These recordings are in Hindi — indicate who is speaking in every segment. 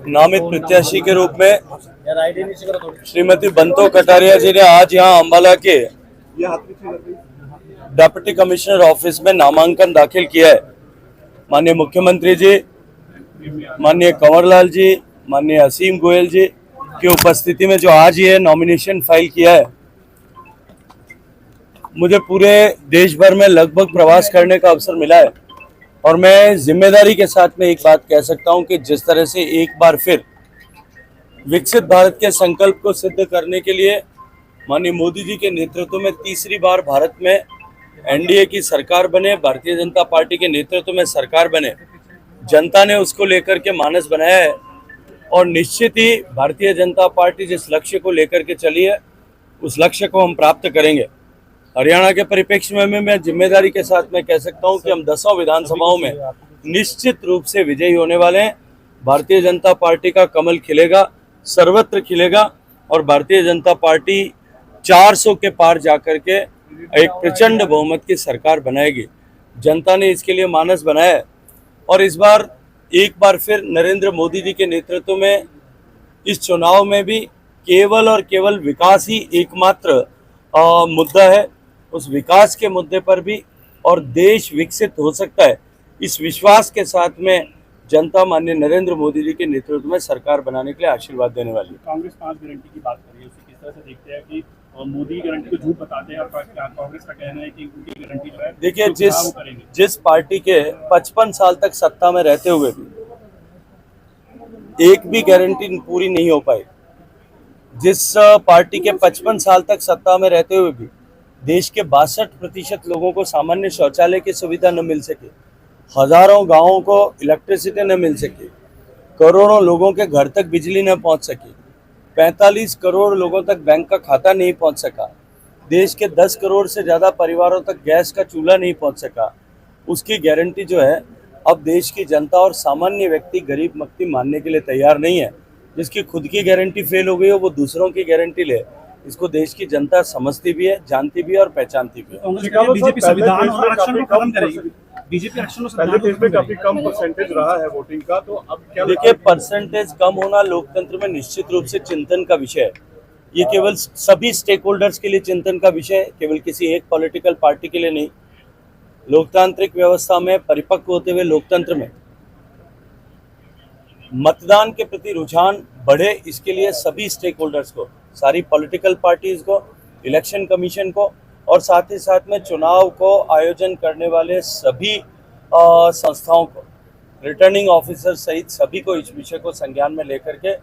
Speaker 1: नामित प्रत्याशी के रूप में श्रीमती बंतो कटारिया जी ने आज यहाँ अम्बाला के डिप्टी कमिश्नर ऑफिस में नामांकन दाखिल किया है। माननीय मुख्यमंत्री जी, माननीय कंवरलाल जी, माननीय असीम गोयल जी की उपस्थिति में जो आज ये नॉमिनेशन फाइल किया है, मुझे पूरे देश भर में लगभग प्रवास करने का अवसर मिला है और मैं जिम्मेदारी के साथ में एक बात कह सकता हूं कि जिस तरह से एक बार फिर विकसित भारत के संकल्प को सिद्ध करने के लिए माननीय मोदी जी के नेतृत्व में तीसरी बार भारत में एनडीए की सरकार बने, भारतीय जनता पार्टी के नेतृत्व में सरकार बने, जनता ने उसको लेकर के मानस बनाया है और निश्चित ही भारतीय जनता पार्टी जिस लक्ष्य को लेकर के चली है उस लक्ष्य को हम प्राप्त करेंगे। हरियाणा के परिप्रेक्ष्य में मैं जिम्मेदारी के साथ मैं कह सकता हूं कि हम 10 विधानसभाओं में निश्चित रूप से विजयी होने वाले हैं। भारतीय जनता पार्टी का कमल खिलेगा, सर्वत्र खिलेगा और भारतीय जनता पार्टी 400 के पार जाकर के एक प्रचंड बहुमत की सरकार बनाएगी। जनता ने इसके लिए मानस बनाया है और इस बार एक बार फिर नरेंद्र मोदी जी के नेतृत्व में इस चुनाव में भी केवल और केवल विकास ही एकमात्र मुद्दा है। उस विकास के मुद्दे पर भी और देश विकसित हो सकता है, इस विश्वास के साथ में जनता माननीय नरेंद्र मोदी जी के नेतृत्व में सरकार बनाने के लिए आशीर्वाद देने वाली है।
Speaker 2: कांग्रेस 5 गारंटी की बात कर रही है, उसे किस तरह से देखते हैं कि मोदी गारंटी को झूठ बताते हैं और कांग्रेस का कहना है कि उनकी गारंटी जो है,
Speaker 1: देखिए जिस पार्टी के 55 साल तक सत्ता में रहते हुए भी एक भी गारंटी पूरी नहीं हो पाई, जिस पार्टी के 55 साल तक सत्ता में रहते हुए भी देश के 62% लोगों को सामान्य शौचालय की सुविधा न मिल सके, हजारों गांवों को इलेक्ट्रिसिटी न मिल सके, करोड़ों लोगों के घर तक बिजली न पहुंच सके, 45 करोड़ लोगों तक बैंक का खाता नहीं पहुंच सका, देश के 10 करोड़ से ज़्यादा परिवारों तक गैस का चूल्हा नहीं पहुंच सका, उसकी गारंटी जो है अब देश की जनता और सामान्य व्यक्ति गरीब मक्ती मानने के लिए तैयार नहीं है। जिसकी खुद की गारंटी फेल हो गई हो वो दूसरों की गारंटी ले, इसको देश की जनता समझती भी है, जानती भी है और पहचानती भी है।
Speaker 2: बीजेपी संविधान और आरक्षण को खत्म करेगी। बीजेपी आरक्षण में काफी कम परसेंटेज रहा है वोटिंग का, तो अब क्या?
Speaker 1: देखिए, परसेंटेज कम होना लोकतंत्र में निश्चित रूप से चिंतन का विषय है। ये केवल सभी स्टेक होल्डर्स के लिए चिंतन का विषय है, केवल किसी एक पॉलिटिकल पार्टी के लिए नहीं। लोकतांत्रिक व्यवस्था में परिपक्व होते हुए लोकतंत्र में मतदान के प्रति रुझान बढ़े, इसके लिए सभी स्टेक होल्डर्स को, सारी पॉलिटिकल पार्टीज को, इलेक्शन कमीशन को और साथ ही साथ में चुनाव को आयोजन करने वाले सभी संस्थाओं को, रिटर्निंग ऑफिसर सहित सभी को इस विषय को संज्ञान में लेकर के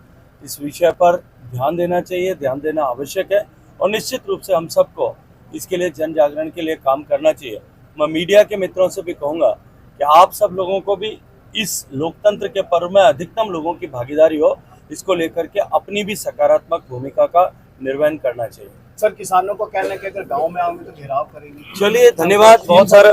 Speaker 1: इस विषय पर ध्यान देना चाहिए, ध्यान देना आवश्यक है और निश्चित रूप से हम सबको इसके लिए जन जागरण के लिए काम करना चाहिए। मैं मीडिया के मित्रों से भी कहूँगा कि आप सब लोगों को भी इस लोकतंत्र के पर्व में अधिकतम लोगों की भागीदारी हो, इसको लेकर के अपनी भी सकारात्मक भूमिका का निर्वहन करना चाहिए।
Speaker 3: सर, किसानों को कहना है कि अगर गांव में आओगे तो घेराव करेंगे।
Speaker 1: चलिए, धन्यवाद बहुत सारा।